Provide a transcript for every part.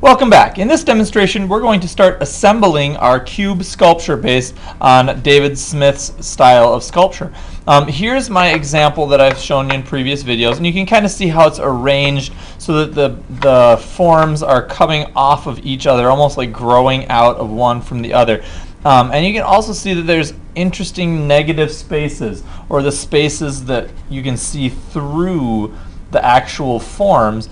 Welcome back. In this demonstration, we're going to start assembling our cube sculpture based on David Smith's style of sculpture. Here's my example that I've shown you in previous videos, and you can kind of see how it's arranged so that the forms are coming off of each other, almost like growing out of one from the other. And you can also see that there's interesting negative spaces, or the spaces that you can see through the actual forms,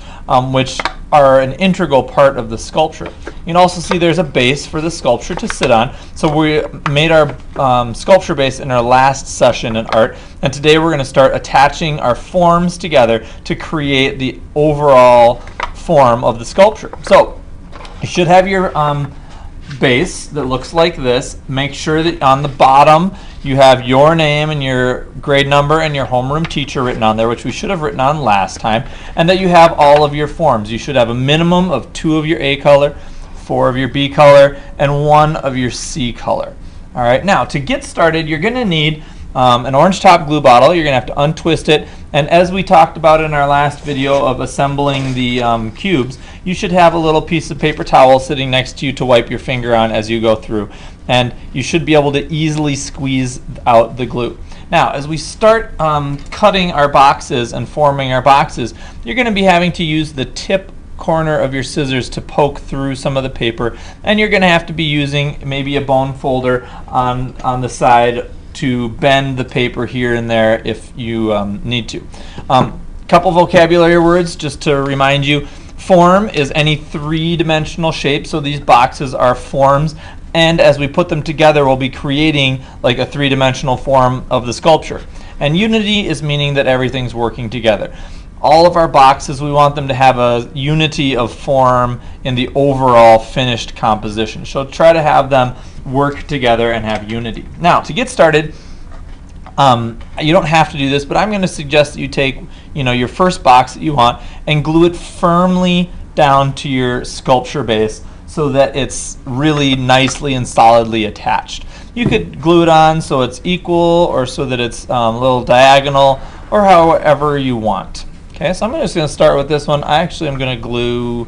which are an integral part of the sculpture. You can also see there's a base for the sculpture to sit on. So we made our sculpture base in our last session in art, and today we're going to start attaching our forms together to create the overall form of the sculpture. So you should have your base that looks like this. Make sure that on the bottom you have your name and your grade number and your homeroom teacher written on there, which we should have written on last time, and that you have all of your forms. You should have a minimum of 2 of your A color, 4 of your B color, and 1 of your C color. All right, now to get started, you're going to need an orange top glue bottle. You're going to have to untwist it, and as we talked about in our last video of assembling the cubes, you should have a little piece of paper towel sitting next to you to wipe your finger on as you go through, and you should be able to easily squeeze out the glue. Now, as we start cutting our boxes and forming our boxes, you're going to be having to use the tip corner of your scissors to poke through some of the paper, and you're going to have to be using maybe a bone folder on the side to bend the paper here and there if you need to. Couple vocabulary words just to remind you. Form is any 3-dimensional shape, so these boxes are forms, and as we put them together we'll be creating like a 3-dimensional form of the sculpture. And unity is meaning that everything's working together. All of our boxes, we want them to have a unity of form in the overall finished composition. So try to have them work together and have unity. Now, to get started, you don't have to do this, but I'm going to suggest that you take your first box that you want and glue it firmly down to your sculpture base so that it's really nicely and solidly attached. You could glue it on so it's equal, or so that it's a little diagonal, or however you want. Okay, so I'm just going to start with this one. I actually am going to glue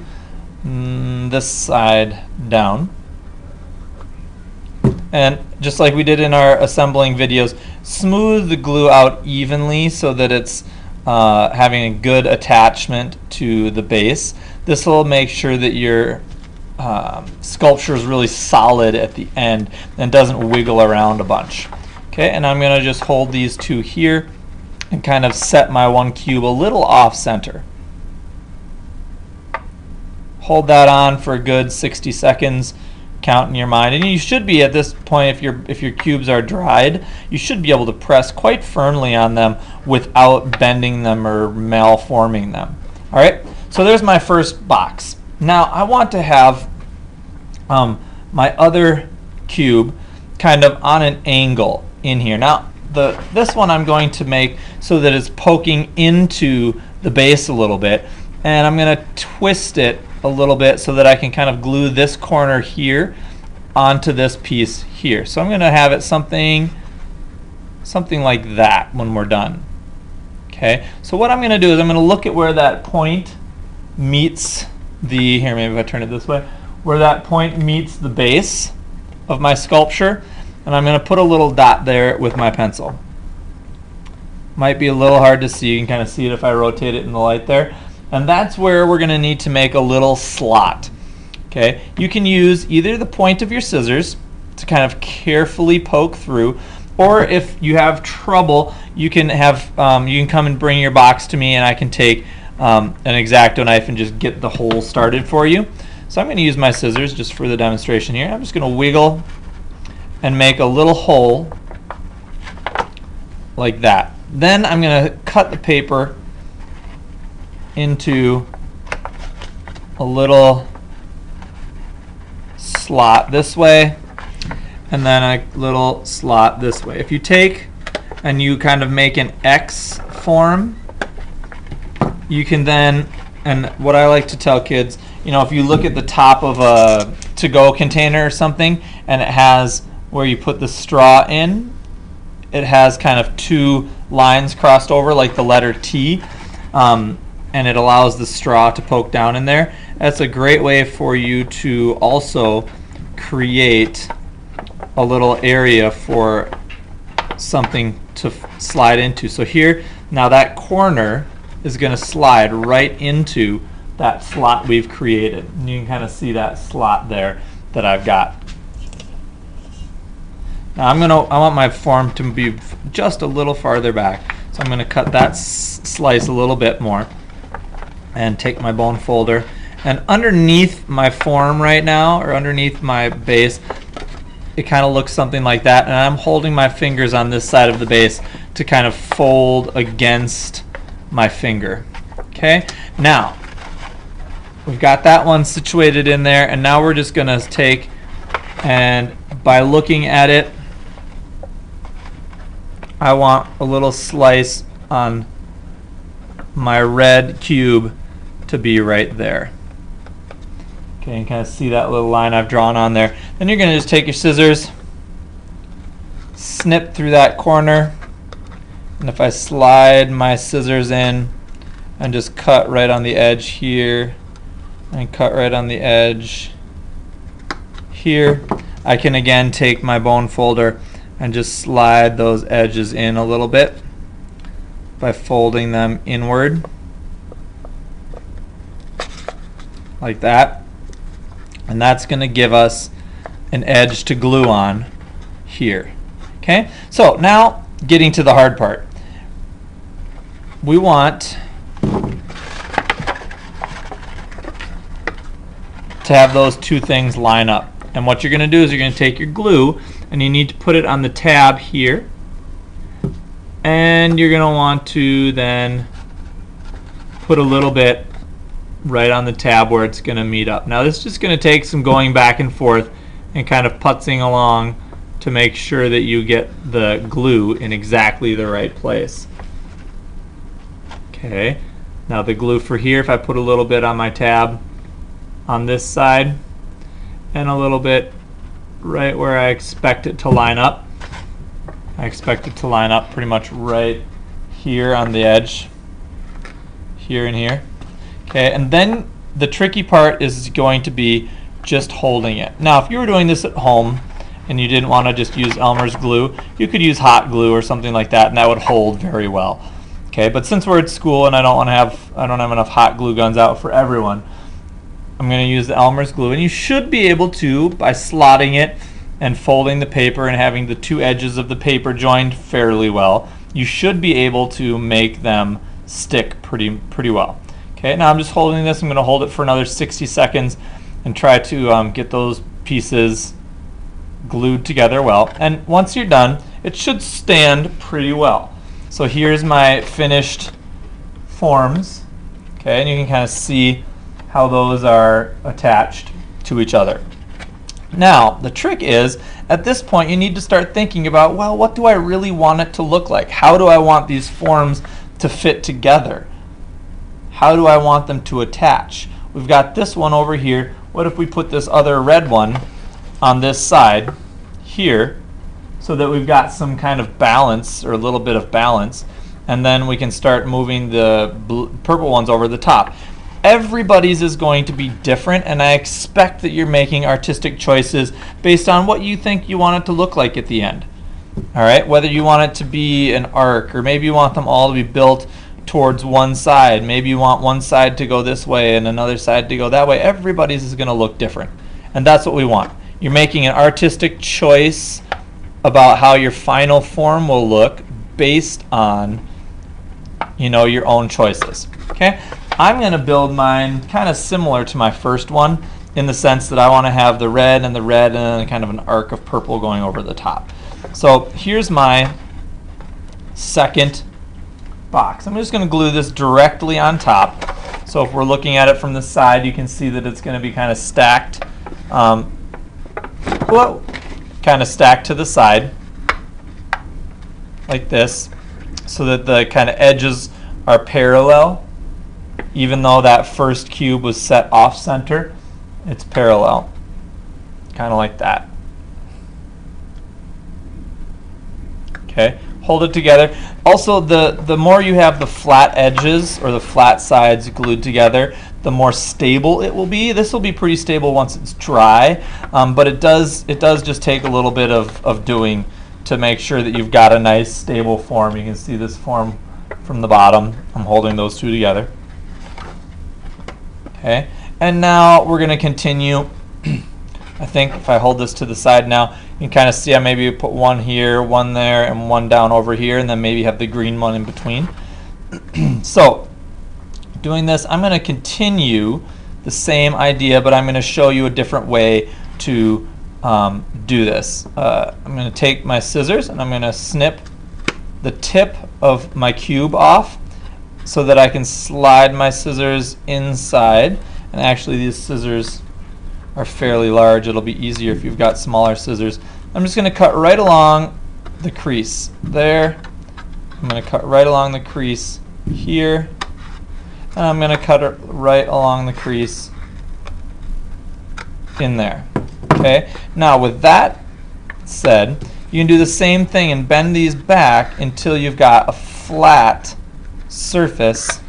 this side down. And just like we did in our assembling videos, smooth the glue out evenly so that it's having a good attachment to the base. This will make sure that your sculpture is really solid at the end and doesn't wiggle around a bunch. Okay, and I'm going to just hold these two here and kind of set my one cube a little off center. Hold that on for a good 60 seconds. Count in your mind, and you should be at this point, if your cubes are dried, you should be able to press quite firmly on them without bending them or malforming them. All right, so there's my first box. Now I want to have my other cube kind of on an angle in here. Now this one I'm going to make so that it's poking into the base a little bit, and I'm going to twist it a little bit so that I can kind of glue this corner here onto this piece here. So I'm going to have it something like that when we're done. Okay, so what I'm going to do is I'm going to look at where that point meets the, here maybe if I turn it this way, where that point meets the base of my sculpture, and I'm going to put a little dot there with my pencil. Might be a little hard to see, you can kind of see it if I rotate it in the light there. And that's where we're going to need to make a little slot. Okay, you can use either the point of your scissors to kind of carefully poke through, or if you have trouble, you can come and bring your box to me, and I can take an X-Acto knife and just get the hole started for you. So I'm going to use my scissors just for the demonstration here. I'm just going to wiggle and make a little hole like that. Then I'm going to cut the paper into a little slot this way, and then a little slot this way. If you take and you kind of make an X form, you can then, and what I like to tell kids, if you look at the top of a to-go container or something, and it has where you put the straw in, it has kind of 2 lines crossed over like the letter T. and it allows the straw to poke down in there. That's a great way for you to also create a little area for something to slide into. So here, now that corner is going to slide right into that slot we've created. And you can kind of see that slot there that I've got. Now I want my form to be just a little farther back. So I'm going to cut that slice a little bit more and take my bone folder, and underneath my form right now, or underneath my base, it kind of looks something like that, and I'm holding my fingers on this side of the base to kind of fold against my finger. Okay, now we've got that one situated in there, and now we're just going to take, and by looking at it, I want a little slice on my red cube to be right there. Okay, you can kind of see that little line I've drawn on there. Then you're going to just take your scissors, snip through that corner, and if I slide my scissors in and just cut right on the edge here, and cut right on the edge here, I can again take my bone folder and just slide those edges in a little bit by folding them inward like that, and that's going to give us an edge to glue on here. Okay, so now getting to the hard part. We want to have those two things line up, and what you're going to do is you're going to take your glue and you need to put it on the tab here, and you're going to want to then put a little bit right on the tab where it's going to meet up. Now this is just going to take some going back and forth and kind of putzing along to make sure that you get the glue in exactly the right place. Okay, now the glue for here, if I put a little bit on my tab on this side and a little bit right where I expect it to line up. I expect it to line up pretty much right here on the edge, here and here. Okay, and then the tricky part is going to be just holding it. Now if you were doing this at home and you didn't want to just use Elmer's glue, you could use hot glue or something like that, and that would hold very well. Okay, but since we're at school and I don't have enough hot glue guns out for everyone, I'm going to use the Elmer's glue, and you should be able to, by slotting it and folding the paper and having the two edges of the paper joined fairly well, you should be able to make them stick pretty well. Okay, now I'm just holding this. I'm going to hold it for another 60 seconds and try to get those pieces glued together well. And once you're done, it should stand pretty well. So here's my finished forms. Okay, and you can kind of see how those are attached to each other. Now, the trick is, at this point, you need to start thinking about, well, what do I really want it to look like? How do I want these forms to fit together? How do I want them to attach? We've got this one over here. What if we put this other red one on this side here so that we've got some kind of balance, or a little bit of balance, and then we can start moving the purple ones over the top. Everybody's is going to be different, and I expect that you're making artistic choices based on what you think you want it to look like at the end. All right, whether you want it to be an arc, or maybe you want them all to be built towards one side. Maybe you want one side to go this way and another side to go that way. Everybody's is going to look different, and that's what we want. You're making an artistic choice about how your final form will look based on, you know, your own choices. Okay, I'm going to build mine kind of similar to my first one, in the sense that I want to have the red and then kind of an arc of purple going over the top. So here's my second box. I'm just going to glue this directly on top. So if we're looking at it from the side, you can see that it's going to be kind of stacked, kind of stacked to the side like this, so that the kind of edges are parallel. Even though that first cube was set off center, it's parallel, kind of like that. Okay, hold it together. Also, the more you have the flat edges or the flat sides glued together, the more stable it will be. This will be pretty stable once it's dry, but it does just take a little bit of doing to make sure that you've got a nice stable form. You can see this form from the bottom. I'm holding those two together. Okay, and now we're going to continue. I think if I hold this to the side now, you can kind of see I maybe put one here, one there, and one down over here, and then maybe have the green one in between. So, doing this, I'm going to continue the same idea, but I'm going to show you a different way to do this. I'm going to take my scissors and I'm going to snip the tip of my cube off so that I can slide my scissors inside. And actually, these scissors are fairly large. It'll be easier if you've got smaller scissors. I'm just going to cut right along the crease there. I'm going to cut right along the crease here. And I'm going to cut it right along the crease in there. Okay. Now with that said, you can do the same thing and bend these back until you've got a flat surface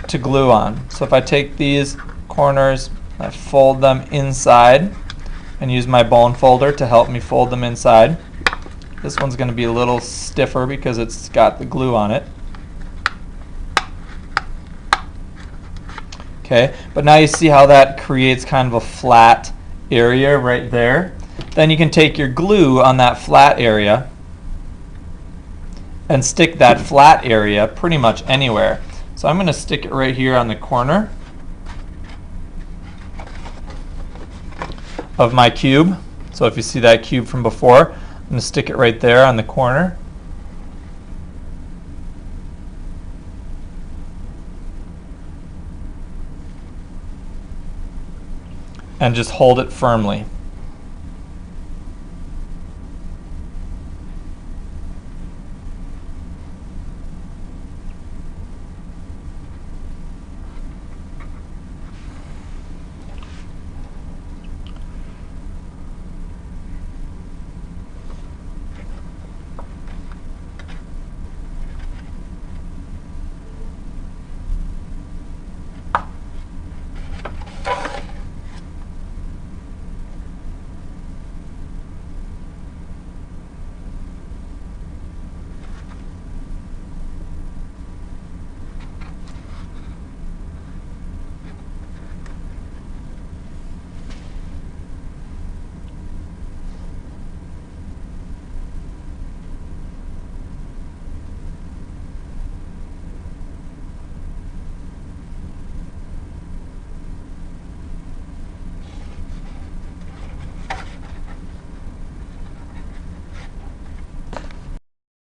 to glue on. So if I take these corners, I fold them inside and use my bone folder to help me fold them inside. This one's going to be a little stiffer because it's got the glue on it. Okay, but now you see how that creates kind of a flat area right there. Then you can take your glue on that flat area and stick that flat area pretty much anywhere. So I'm going to stick it right here on the corner of my cube. So if you see that cube from before, I'm going to stick it right there on the corner. And just hold it firmly.